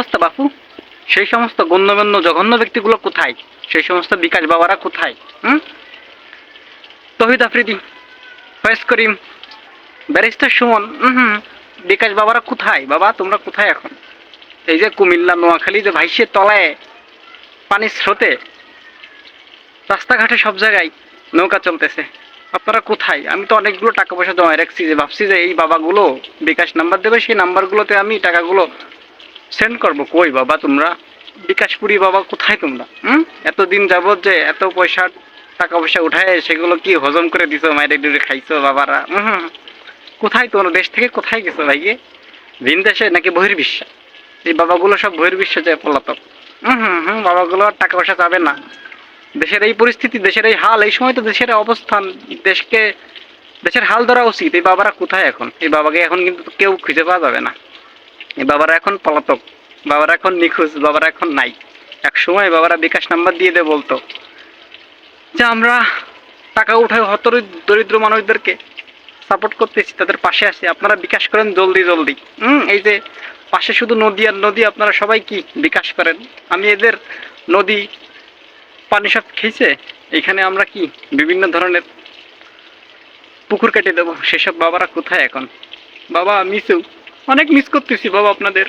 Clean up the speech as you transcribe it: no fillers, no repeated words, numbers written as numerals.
অবস্থা বাপু? সেই সমস্ত গণ্যমান্য জঘন্য ব্যক্তিগুলো কোথায়? সেই সমস্ত বিকাশ বাবারা কোথায়? তহিদ আফ্রিদি, ফয়েজ করিম, ব্যারিস্টার সুমন, বিকাশ বাবারা কোথায়? বাবা তোমরা কোথায় এখন? এই যে কুমিল্লা নোয়াখালী যে ভাইসে তলায় পানির স্রোতে রাস্তাঘাটে সব জায়গায় নৌকা চলতেছে, আপনারা কোথায়? আমি তো অনেকগুলো টাকা পয়সা জমায় রাখছি, যে ভাবছি যে এই বাবাগুলো বিকাশ নাম্বার দেবে, সেই নাম্বারগুলোতে আমি টাকাগুলো সেন্ড করবো। কই বাবা তোমরা? বিকাশপুরি বাবা কোথায় তোমরা? এতদিন যাবৎ যে এত পয়সা টাকা পয়সা উঠায় সেগুলো কি হজম করে দিছো, মাইরে ডুরে খাইছো বাবারা? কোথায় তোমরা? দেশ থেকে কোথায় গেছো ভাইয়ে? ভিন দেশে নাকি বহির্বিশ্ব? এই বাবাগুলো সব বহির্বিশ্ব যে পলাতক। বাবাগুলো আর টাকা পয়সা চাবে না। দেশের এই পরিস্থিতি, দেশের এই হাল, এই সময় তো দেশের অবস্থান, দেশের হাল ধরা উচিত। এই বাবারা কোথায় এখন? এই বাবাকে এখন কিন্তু কেউ খুঁজে পাওয়া যাবে না। এই বাবারা এখন পলাতক, বাবারা এখন নিখোঁজ, বাবারা এখন নাই। এক সময় বাবারা বিকাশ নাম্বার দিয়ে দে বলতো যে আমরা টাকা উঠায় হত দরিদ্র মানুষদেরকে সাপোর্ট করতেছি, তাদের পাশে আসি, আপনারা বিকাশ করেন জলদি জলদি। এই যে পাশে শুধু নদী আর নদী, আপনারা সবাই কি বিকাশ করেন? আমি এদের নদী পানি সব খেয়েছে, এখানে আমরা কি বিভিন্ন ধরনের পুকুর কেটে দেবো। সেসব বাবারা কোথায় এখন? বাবা অনেক মিস করতেছি বাবা আপনাদের।